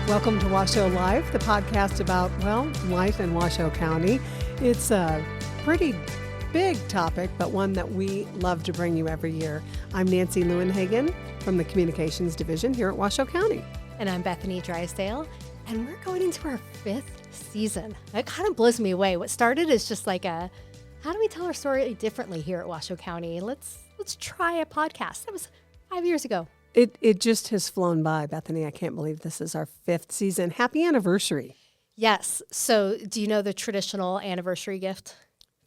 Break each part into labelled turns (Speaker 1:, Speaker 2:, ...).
Speaker 1: Welcome to Washoe Life, the podcast about, life in Washoe County. It's a pretty big topic, but one that we love to bring you every year. I'm Nancy Lewinhagen from the Communications Division here at Washoe County.
Speaker 2: And I'm Bethany Drysdale, and we're going into our 5th season. That kind of blows me away. What started as just like how do we tell our story differently here at Washoe County? Let's try a podcast. That was 5 years ago.
Speaker 1: It just has flown by, Bethany. I can't believe this is our 5th season. Happy anniversary.
Speaker 2: Yes. So do you know the traditional anniversary gift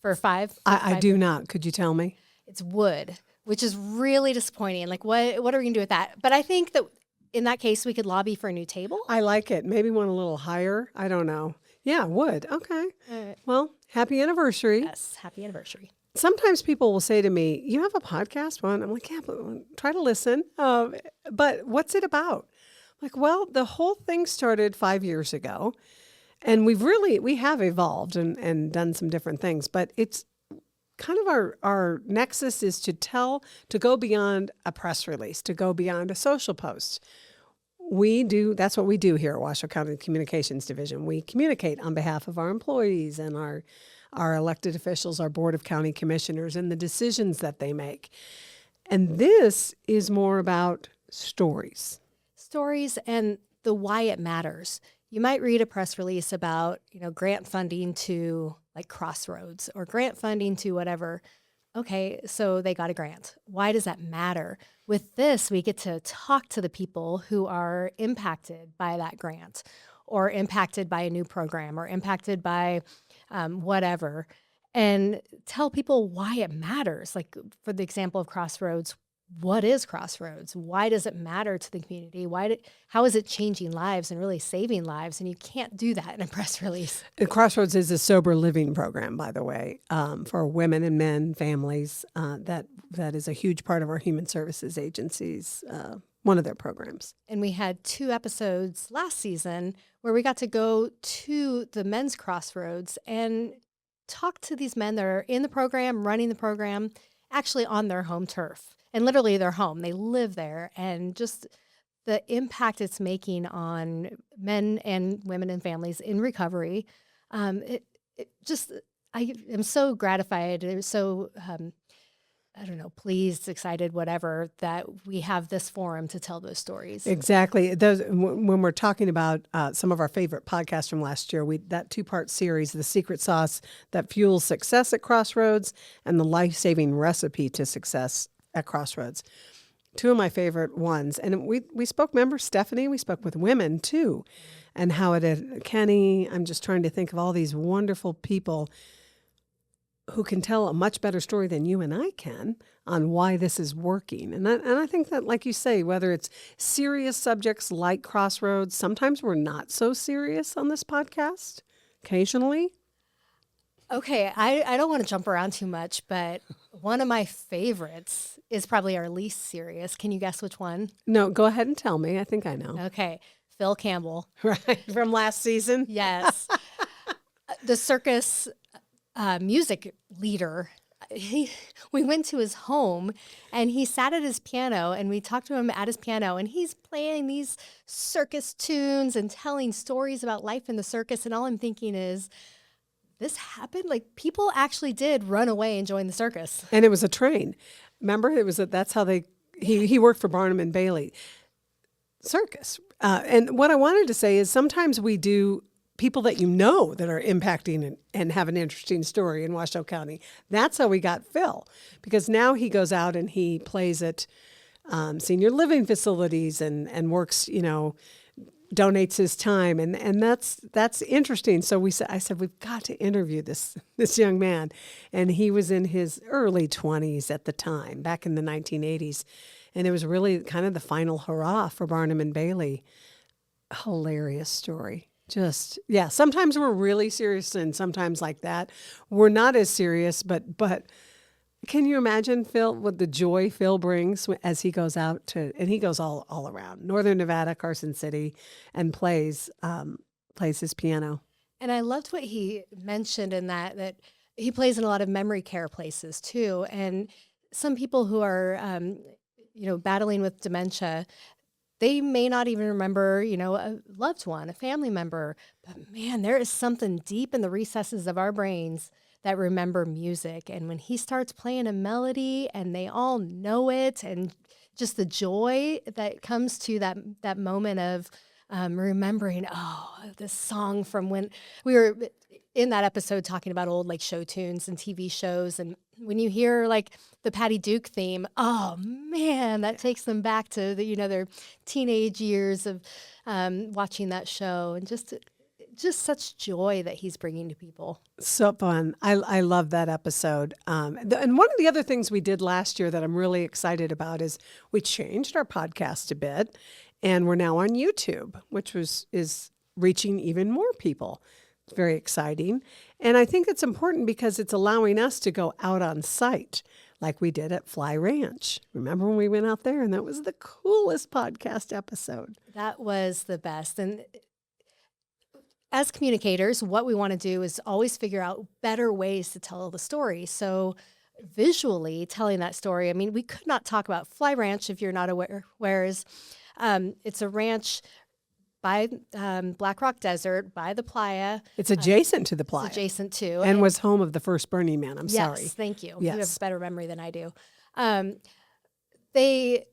Speaker 2: for five?
Speaker 1: I do not. Could you tell me?
Speaker 2: It's wood, which is really disappointing. Like, what are we going to do with that? But I think that in that case, we could lobby for a new table.
Speaker 1: I like it. Maybe one a little higher. I don't know. Yeah, wood. Okay. Well, happy anniversary.
Speaker 2: Yes, happy anniversary.
Speaker 1: Sometimes people will say to me, you have a podcast? Well, I'm like, yeah, but try to listen. But what's it about? Like, well, the whole thing started 5 years ago, and we have evolved and done some different things, but it's kind of our nexus is to go beyond a press release, to go beyond a social post. That's what we do here at Washoe County Communications Division. We communicate on behalf of our employees and our elected officials, our Board of County Commissioners, and the decisions that they make. And this is more about stories.
Speaker 2: Stories and the why it matters. You might read a press release about, grant funding to like Crossroads or grant funding to whatever. Okay, so they got a grant. Why does that matter? With this, we get to talk to the people who are impacted by that grant or impacted by a new program or impacted by whatever, and tell people why it matters. Like for the example of Crossroads, what is Crossroads? Why does it matter to the community? How is it changing lives and really saving lives? And you can't do that in a press release.
Speaker 1: Crossroads is a sober living program, by the way, for women and men, families. That is a huge part of our human services agencies. One of their programs.
Speaker 2: And we had 2 episodes last season where we got to go to the men's Crossroads and talk to these men that are in the program, running the program, actually on their home turf. And literally their home. They live there. And just the impact it's making on men and women and families in recovery. I am so gratified. So pleased, excited, whatever, that we have this forum to tell those stories.
Speaker 1: Exactly. When we're talking about some of our favorite podcasts from last year, that 2-part series, The Secret Sauce That Fuels Success at Crossroads and The Life-Saving Recipe to Success at Crossroads. 2 of my favorite ones. And we spoke, remember Stephanie? We spoke with women too. And how Kenny, I'm just trying to think of all these wonderful people who can tell a much better story than you and I can on why this is working. And I think that, like you say, whether it's serious subjects like Crossroads, sometimes we're not so serious on this podcast, occasionally.
Speaker 2: Okay, I don't want to jump around too much, but one of my favorites is probably our least serious. Can you guess which one?
Speaker 1: No, go ahead and tell me. I think I know.
Speaker 2: Okay, Phil Campbell.
Speaker 1: Right, from last season?
Speaker 2: Yes. The circus music leader. We went to his home and he sat at his piano and we talked to him at his piano and he's playing these circus tunes and telling stories about life in the circus. And all I'm thinking is, this happened? Like, people actually did run away and join the circus.
Speaker 1: And it was a train. Remember, that's how he worked for Barnum and Bailey Circus. And what I wanted to say is sometimes we do people that that are impacting and have an interesting story in Washoe County. That's how we got Phil, because now he goes out and he plays at senior living facilities and works, donates his time, and that's interesting. So I said we've got to interview this young man, and he was in his early 20s at the time, back in the 1980s, and it was really kind of the final hurrah for Barnum and Bailey. Hilarious story. Just, yeah, sometimes we're really serious and sometimes like that. We're not as serious, but can you imagine, Phil, what the joy Phil brings as he goes out and he goes all around Northern Nevada, Carson City, and plays his piano.
Speaker 2: And I loved what he mentioned in that he plays in a lot of memory care places too. And some people who are, battling with dementia, they may not even remember, a loved one, a family member, but man, there is something deep in the recesses of our brains that remember music. And when he starts playing a melody and they all know it, and just the joy that comes to that moment of remembering, this song from when we were in that episode talking about old like show tunes and TV shows. And when you hear like the Patty Duke theme, oh man, that takes them back to their teenage years of watching that show, and just such joy that he's bringing to people.
Speaker 1: So fun. I love that episode. And one of the other things we did last year that I'm really excited about is we changed our podcast a bit, and we're now on YouTube, which is reaching even more people. It's very exciting. And I think it's important because it's allowing us to go out on site like we did at Fly Ranch. Remember when we went out there, and that was the coolest podcast episode?
Speaker 2: That was the best. And as communicators, what we want to do is always figure out better ways to tell the story. So visually telling that story, I mean, we could not talk about Fly Ranch if you're not aware, whereas it's a ranch by Black Rock Desert, by the playa.
Speaker 1: It's adjacent to the playa.
Speaker 2: It's adjacent to.
Speaker 1: And was home of the first Burning Man. I'm
Speaker 2: yes,
Speaker 1: sorry.
Speaker 2: Yes, thank you.
Speaker 1: Yes.
Speaker 2: You have a better memory than I do. They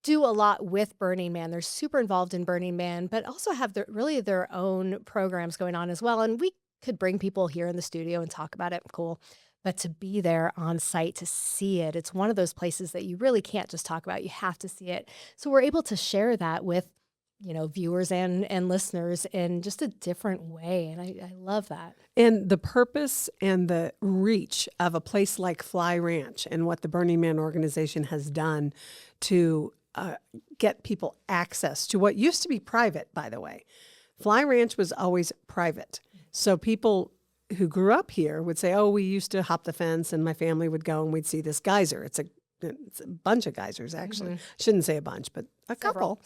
Speaker 2: do a lot with Burning Man. They're super involved in Burning Man, but also have their own programs going on as well. And we could bring people here in the studio and talk about it. Cool. But to be there on site, to see it, it's one of those places that you really can't just talk about. You have to see it. So we're able to share that with viewers and listeners in just a different way. And I love that.
Speaker 1: And the purpose and the reach of a place like Fly Ranch and what the Burning Man organization has done to get people access to what used to be private, by the way. Fly Ranch was always private. So people who grew up here would say, we used to hop the fence and my family would go and we'd see this geyser. It's a bunch of geysers, actually.
Speaker 2: Mm-hmm.
Speaker 1: Shouldn't say a bunch, but
Speaker 2: Several.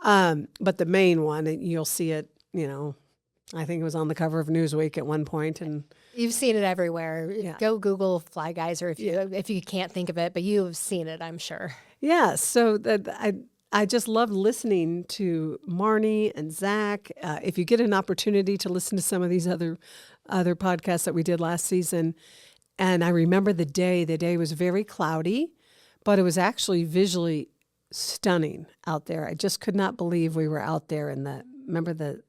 Speaker 1: But the main one, you'll see it, I think it was on the cover of Newsweek at one point. And
Speaker 2: you've seen it everywhere.
Speaker 1: Yeah.
Speaker 2: Go Google Fly Geyser if you can't think of it, but you have seen it, I'm sure.
Speaker 1: Yeah, so I just love listening to Marnie and Zach. If you get an opportunity to listen to some of these other podcasts that we did last season, and I remember the day was very cloudy, but it was actually visually stunning out there. I just could not believe we were out there in remember the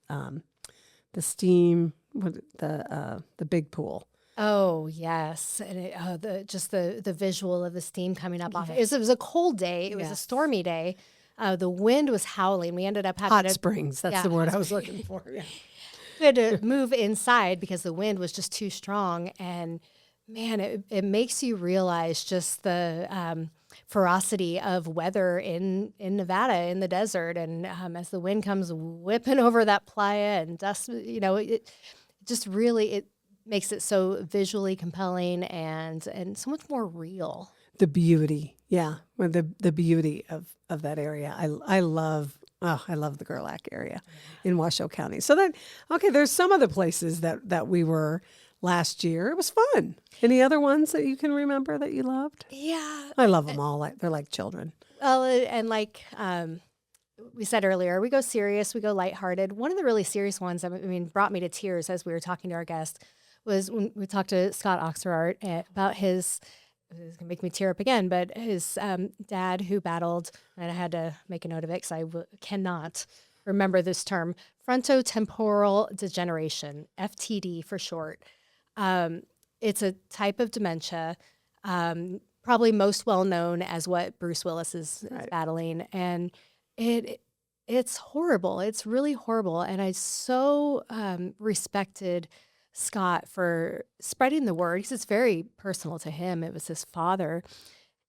Speaker 1: steam, the big pool.
Speaker 2: Oh yes, and the visual of the steam coming up off. It was a cold day. It was a stormy day. The wind was howling. We ended up having
Speaker 1: hot springs. That's the word I was looking for. Yeah.
Speaker 2: We had to move inside because the wind was just too strong. And man, it makes you realize just the ferocity of weather in Nevada, in the desert. And as the wind comes whipping over that playa and dust, it just really makes it so visually compelling and so much more real.
Speaker 1: The beauty, yeah, the beauty of that area. I love the Gerlach area in Washoe County. So there's some other places that we were last year. It was fun. Any other ones that you can remember that you loved?
Speaker 2: Yeah.
Speaker 1: I love them all. They're like children.
Speaker 2: Well, and like we said earlier, we go serious, we go lighthearted. One of the really serious ones, brought me to tears as we were talking to our guest, was when we talked to Scott Oxerart about his, it's going to make me tear up again, but his dad who battled, and I had to make a note of it because I cannot remember this term, frontotemporal degeneration, FTD for short. It's a type of dementia, probably most well known as what Bruce Willis is battling. And it's horrible. It's really horrible. And I so respected Scott for spreading the word because it's very personal to him. It was his father,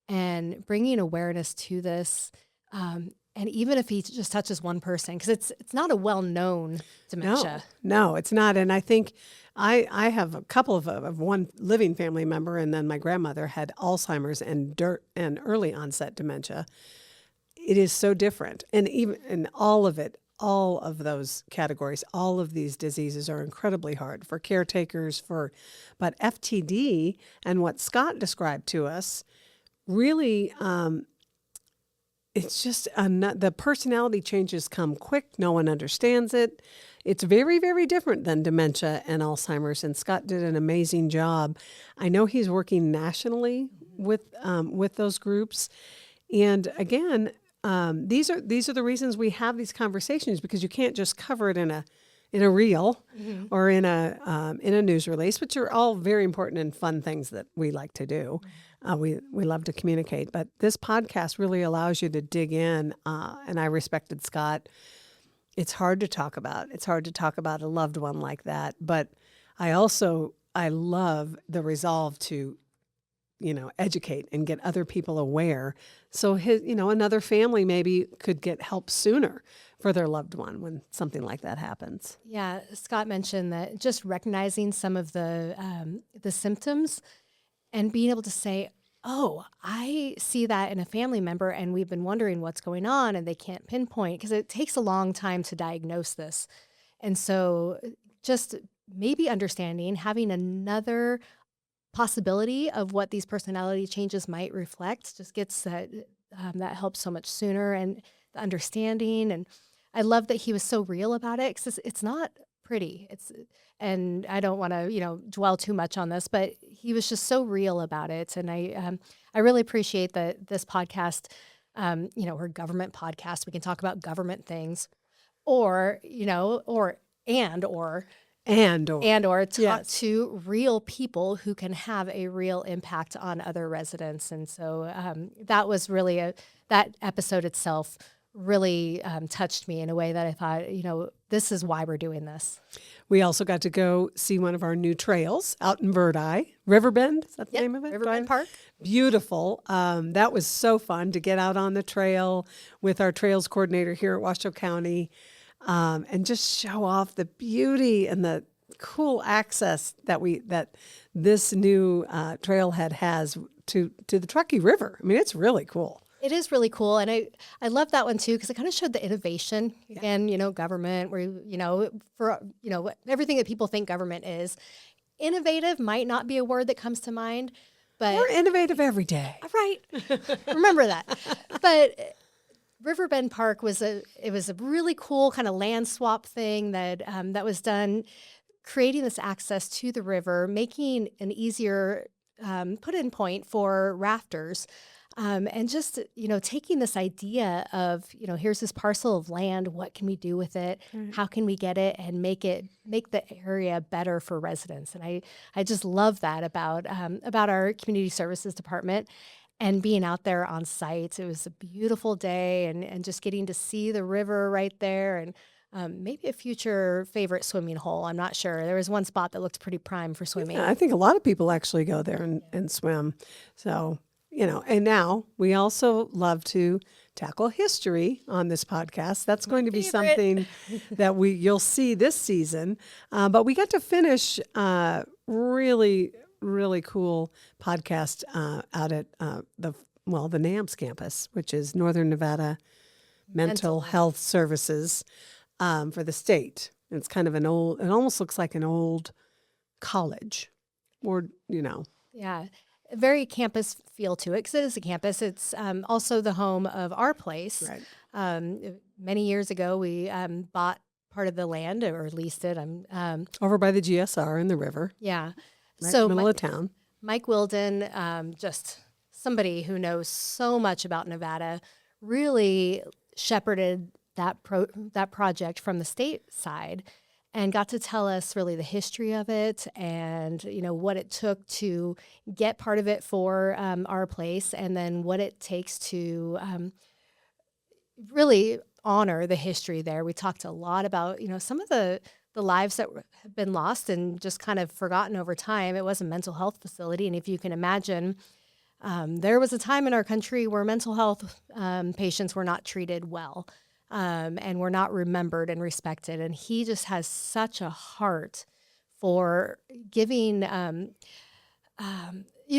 Speaker 2: and bringing awareness to this. And even if he just touches one person, because it's not a well-known dementia.
Speaker 1: No, it's not. And I think I have a couple of one living family member, and then my grandmother had Alzheimer's and early onset dementia. It is so different. And even in all of those categories, all of these diseases are incredibly hard for caretakers, but FTD and what Scott described to us really it's just the personality changes come quick. No one understands it. It's very, very different than dementia and Alzheimer's. And Scott did an amazing job. I know he's working nationally with those groups. And again, these are the reasons we have these conversations, because you can't just cover it in a reel or in a news release, which are all very important and fun things that we like to do. We love to communicate, but this podcast really allows you to dig in. And I respected Scott. It's hard to talk about. It's hard to talk about a loved one like that. But I love the resolve to, educate and get other people aware. So another family maybe could get help sooner for their loved one when something like that happens.
Speaker 2: Yeah, Scott mentioned that just recognizing some of the symptoms and being able to say, oh, I see that in a family member and we've been wondering what's going on and they can't pinpoint, because it takes a long time to diagnose this. And so just maybe understanding, having another possibility of what these personality changes might reflect just gets that helps so much sooner, and the understanding. And I love that he was so real about it, because it's not pretty. And I don't want to, dwell too much on this, but he was just so real about it. And I really appreciate that this podcast, we're a government podcast. We can talk about government things, or talk
Speaker 1: Yes.
Speaker 2: to real people who can have a real impact on other residents. And so that was really that episode itself really touched me in a way that I thought, this is why we're doing this.
Speaker 1: We also got to go see one of our new trails out in Verdi. Riverbend, is that the name of it?
Speaker 2: Riverbend Park.
Speaker 1: Beautiful. That was so fun to get out on the trail with our trails coordinator here at Washoe County, and just show off the beauty and the cool access that this new trailhead has to the Truckee River. I mean, it's really cool.
Speaker 2: It is really cool. And I love that one too, because it kind of showed the innovation. Again, government, where, for, everything that people think government is. Innovative might not be a word that comes to mind, but
Speaker 1: we're innovative every day.
Speaker 2: Right. Remember that. But Riverbend Park was a really cool kind of land swap thing that was done, creating this access to the river, making an easier put-in point for rafters. And just, taking this idea of, here's this parcel of land, what can we do with it? Mm-hmm. How can we get it and make the area better for residents? And I just love that about our community services department and being out there on site. It was a beautiful day, and just getting to see the river right there, and maybe a future favorite swimming hole. I'm not sure. There was one spot that looked pretty prime for swimming.
Speaker 1: Yeah, I think a lot of people actually go there and swim. So, and now we also love to tackle history on this podcast. That's going to be something that you'll see this season. But we got to finish really, really cool podcast out at the NAMS campus, which is Northern Nevada Mental Health Services for the state. And it's kind of it almost looks like an old college, or.
Speaker 2: Yeah. A very campus feel to it, because it is a campus. It's also the home of our place.
Speaker 1: Right.
Speaker 2: Many years ago, we bought part of the land, or leased it.
Speaker 1: Over by the GSR in the river.
Speaker 2: Yeah.
Speaker 1: Right,
Speaker 2: so
Speaker 1: middle of town.
Speaker 2: Mike Wilden, just somebody who knows so much about Nevada, really shepherded that project from the state side, and got to tell us really the history of it, and what it took to get part of it for our place, and then what it takes to really honor the history there. We talked a lot about some of the lives that have been lost and just kind of forgotten over time. It was a mental health facility, and if you can imagine, there was a time in our country where mental health patients were not treated well. And we're not remembered and respected. And he just has such a heart for giving,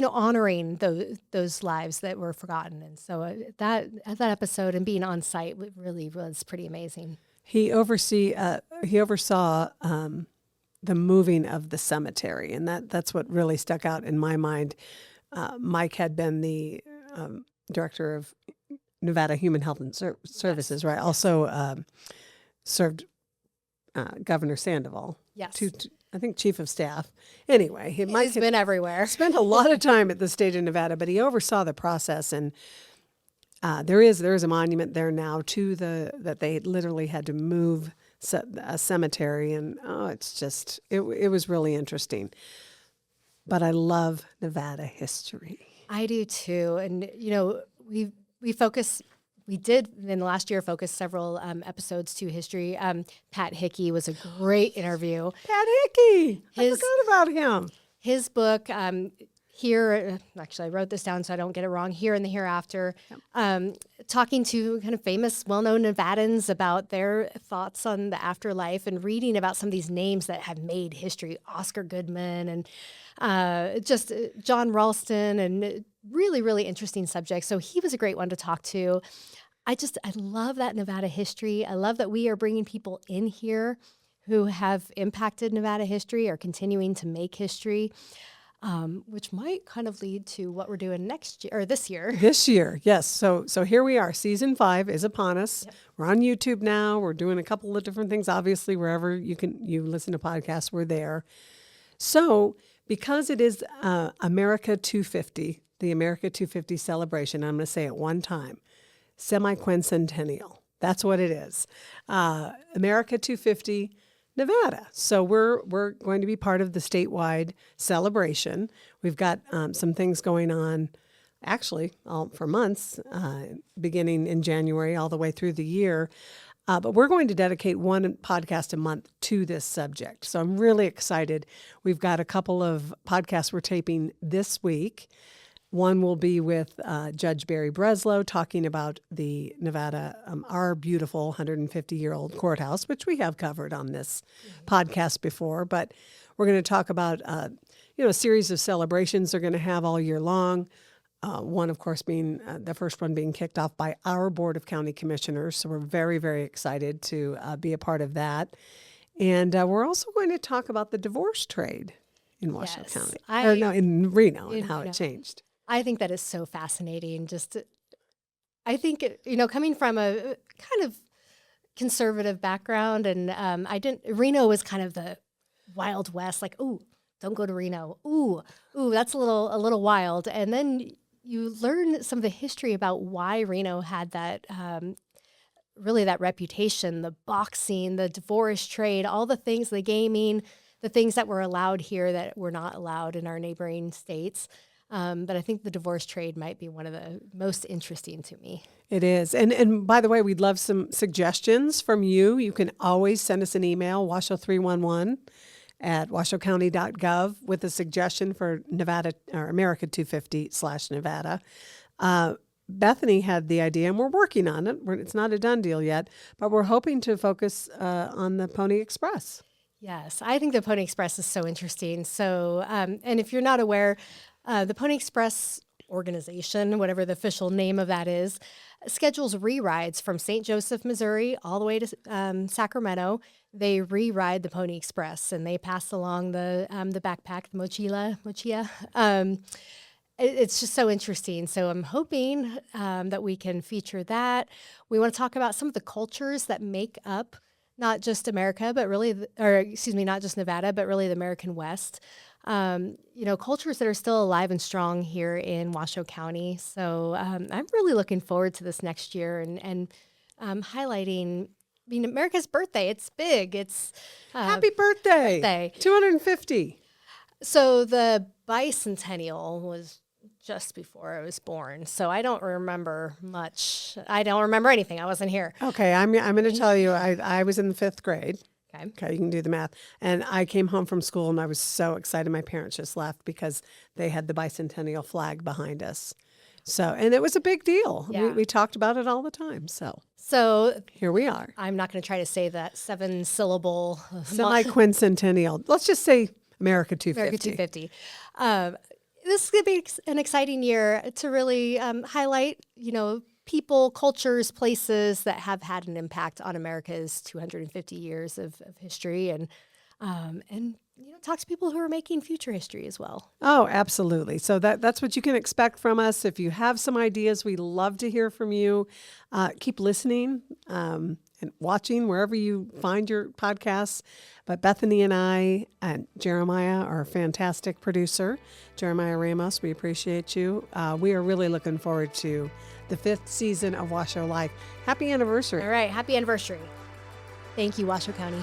Speaker 2: honoring those lives that were forgotten. And so that episode and being on site really was pretty amazing.
Speaker 1: He oversaw the moving of the cemetery, and that's what really stuck out in my mind. Mike had been the director of Nevada Human Health and Services, right? Also served Governor Sandoval.
Speaker 2: Yes.
Speaker 1: I think chief of staff. Anyway,
Speaker 2: He's been everywhere.
Speaker 1: Spent a lot of time at the state of Nevada, but he oversaw the process, and there is a monument there now to that they literally had to move a cemetery, and it was really interesting. But I love Nevada history.
Speaker 2: I do too, and we did in the last year focus several episodes to history. Pat Hickey was a great interview.
Speaker 1: Pat Hickey, I forgot about him.
Speaker 2: His book, Here, actually I wrote this down so I don't get it wrong, Here and the Hereafter, talking to kind of famous, well-known Nevadans about their thoughts on the afterlife and reading about some of these names that have made history, Oscar Goodman and just John Ralston, and really, really interesting subjects. So he was a great one to talk to. I love that Nevada history. I love that we are bringing people in here who have impacted Nevada history or continuing to make history. Which might kind of lead to what we're doing next year or this year.
Speaker 1: This year, yes. So here we are. Season 5 is upon us. Yep. We're on YouTube now. We're doing a couple of different things. Obviously, wherever you listen to podcasts, we're there. So because it is America 250, the America 250 celebration, I'm going to say it one time, semi-quincentennial. That's what it is. America 250 Nevada. So we're going to be part of the statewide celebration. We've got some things going on, actually, for months, beginning in January all the way through the year. But we're going to dedicate one podcast a month to this subject. So I'm really excited. We've got a couple of podcasts we're taping this week. One will be with Judge Barry Breslow talking about the Nevada, our beautiful 150-year-old courthouse, which we have covered on this podcast before. But we're going to talk about, a series of celebrations they're going to have all year long. One, of course, being the first one being kicked off by our Board of County Commissioners. So we're very, very excited to be a part of that. And we're also going to talk about the divorce trade in Washoe County. In Reno, and how it changed.
Speaker 2: I think that is so fascinating. I think, coming from a kind of conservative background, and Reno was kind of the Wild West, like, ooh, don't go to Reno. Ooh, that's a little wild. And then you learn some of the history about why Reno had that, really that reputation, the boxing, the divorce trade, all the things, the gaming, the things that were allowed here that were not allowed in our neighboring states. But I think the divorce trade might be one of the most interesting to me.
Speaker 1: It is. And by the way, we'd love some suggestions from you. You can always send us an email, washoe311 at washoecounty.gov with a suggestion for Nevada or America 250/Nevada. Bethany had the idea, and we're working on it. It's not a done deal yet, but we're hoping to focus on the Pony Express.
Speaker 2: Yes, I think the Pony Express is so interesting. So, and if you're not aware, the Pony Express organization, whatever the official name of that is, schedules re-rides from St. Joseph, Missouri, all the way to Sacramento. They re-ride the Pony Express, and they pass along the backpack, the mochila. It's just so interesting. So I'm hoping that we can feature that. We want to talk about some of the cultures that make up not just America, but really, not just Nevada, but really the American West. Cultures that are still alive and strong here in Washoe County. So I'm really looking forward to this next year and highlighting, America's birthday. It's big. It's
Speaker 1: Happy birthday. 250.
Speaker 2: So the bicentennial was just before I was born. So I don't remember much. I don't remember anything. I wasn't here.
Speaker 1: Okay, I'm going to tell you, I was in the 5th grade.
Speaker 2: Okay,
Speaker 1: you can do the math. And I came home from school, and I was so excited. My parents just left because they had the bicentennial flag behind us. So, and it was a big deal.
Speaker 2: Yeah.
Speaker 1: We talked about it all the time. So here we are.
Speaker 2: I'm not going to try to say that 7-syllable.
Speaker 1: Semi-quincentennial. Let's just say America 250.
Speaker 2: America 250. This is going to be an exciting year to really highlight, people, cultures, places that have had an impact on America's 250 years of history, and talk to people who are making future history as well.
Speaker 1: Oh, absolutely. So that's what you can expect from us. If you have some ideas, we love to hear from you. Keep listening and watching wherever you find your podcasts. But Bethany and I and Jeremiah, our fantastic producer, Jeremiah Ramos, we appreciate you. We are really looking forward to the 5th season of Washoe Life. Happy anniversary.
Speaker 2: All right. Happy anniversary. Thank you, Washoe County.